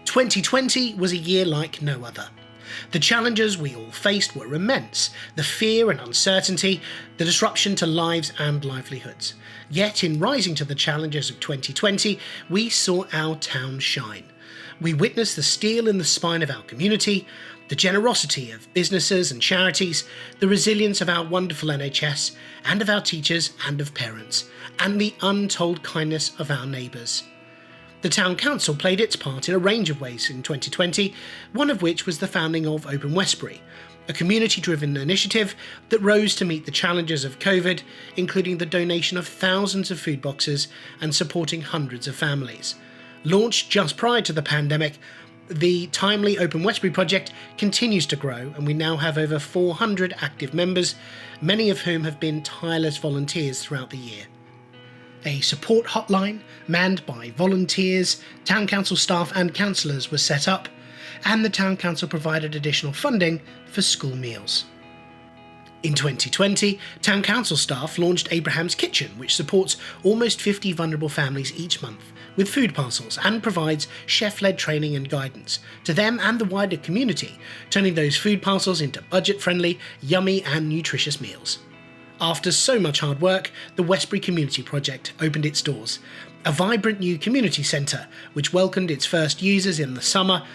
2020 was a year like no other. The challenges we all faced were immense, the fear and uncertainty, the disruption to lives and livelihoods. Yet in rising to the challenges of 2020, we saw our town shine. We witnessed the steel in the spine of our community, the generosity of businesses and charities, the resilience of our wonderful NHS, and of our teachers and of parents, and the untold kindness of our neighbours. The Town Council played its part in a range of ways in 2020, one of which was the founding of Open Westbury, a community-driven initiative that rose to meet the challenges of COVID, including the donation of thousands of food boxes and supporting hundreds of families. Launched just prior to the pandemic, the timely Open Westbury project continues to grow, and we now have over 400 active members, many of whom have been tireless volunteers throughout the year. A support hotline, manned by volunteers, Town Council staff and councillors, was set up, and the Town Council provided additional funding for school meals. In 2020, Town Council staff launched Abraham's Kitchen, which supports almost 50 vulnerable families each month with food parcels and provides chef-led training and guidance to them and the wider community, turning those food parcels into budget-friendly, yummy and nutritious meals. After so much hard work, the Westbury Community Project opened its doors, a vibrant new community centre which welcomed its first users in the summer,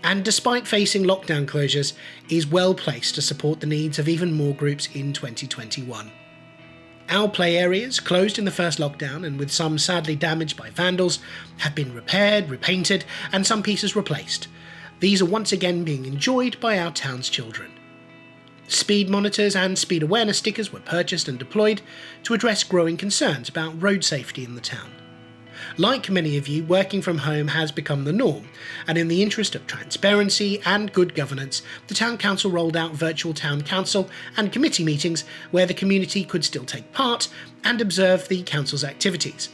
and despite facing lockdown closures, is well placed to support the needs of even more groups in 2021. Our play areas, closed in the first lockdown and with some sadly damaged by vandals, have been repaired, repainted and some pieces replaced. These are once again being enjoyed by our town's children. Speed monitors and speed awareness stickers were purchased and deployed to address growing concerns about road safety in the town. Like many of you, working from home has become the norm, and in the interest of transparency and good governance, the Town Council rolled out virtual Town Council and committee meetings where the community could still take part and observe the Council's activities.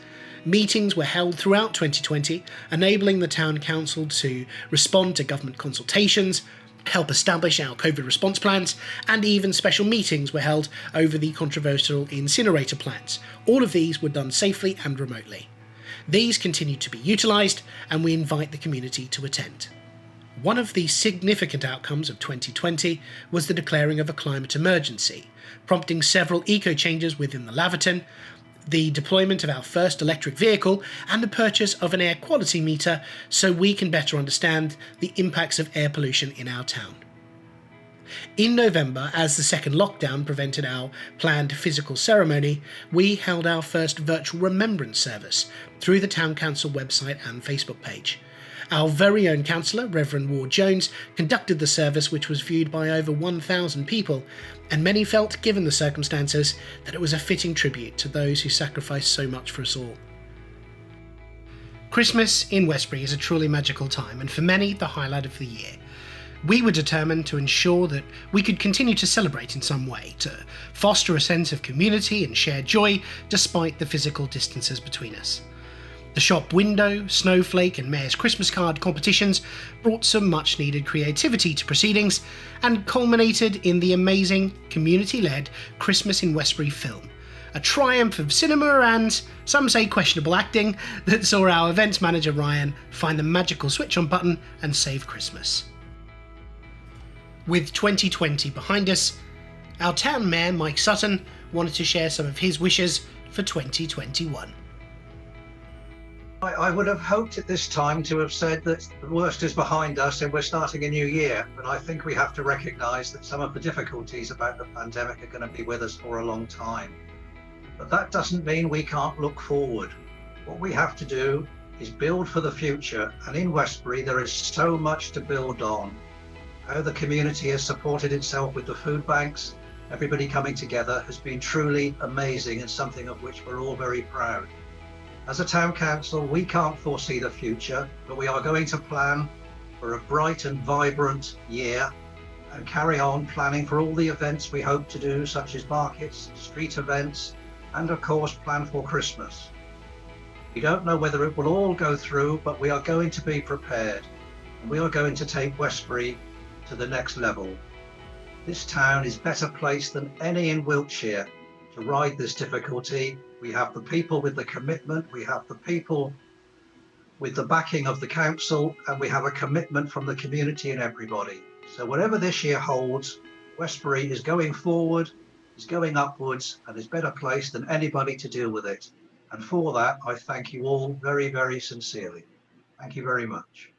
Meetings were held throughout 2020, enabling the Town Council to respond to government consultations, help establish our COVID response plans, and even special meetings were held over the controversial incinerator plans. All of these were done safely and remotely. These continue to be utilised, and we invite the community to attend. One of the significant outcomes of 2020 was the declaring of a climate emergency, prompting several eco-changes within the Laverton, the deployment of our first electric vehicle, and the purchase of an air quality meter so we can better understand the impacts of air pollution in our town. In November, as the second lockdown prevented our planned physical ceremony, we held our first virtual remembrance service through the Town Council website and Facebook page. Our very own councillor, Reverend Ward Jones, conducted the service, which was viewed by over 1,000 people, and many felt, given the circumstances, that it was a fitting tribute to those who sacrificed so much for us all. Christmas in Westbury is a truly magical time, and for many, the highlight of the year. We were determined to ensure that we could continue to celebrate in some way, to foster a sense of community and shared joy despite the physical distances between us. The shop window, snowflake and mayor's Christmas card competitions brought some much needed creativity to proceedings and culminated in the amazing community-led Christmas in Westbury film, a triumph of cinema and, some say, questionable acting that saw our events manager Ryan find the magical switch on button and save Christmas. With 2020 behind us, our town mayor Mike Sutton wanted to share some of his wishes for 2021. I would have hoped at this time to have said that the worst is behind us and we're starting a new year, but I think we have to recognise that some of the difficulties about the pandemic are going to be with us for a long time. But that doesn't mean we can't look forward. What we have to do is build for the future, and in Westbury there is so much to build on. How the community has supported itself with the food banks, everybody coming together, has been truly amazing and something of which we're all very proud. As a town council, we can't foresee the future, but we are going to plan for a bright and vibrant year and carry on planning for all the events we hope to do, such as markets, street events, and of course plan for Christmas. We don't know whether it will all go through, but we are going to be prepared, and we are going to take Westbury to the next level. This town is better placed than any in Wiltshire to ride this difficulty. We have the people with the commitment, we have the people with the backing of the council, and we have a commitment from the community and everybody. So whatever this year holds, Westbury is going forward, is going upwards, and is better placed than anybody to deal with it. And for that, I thank you all very, very sincerely. Thank you very much.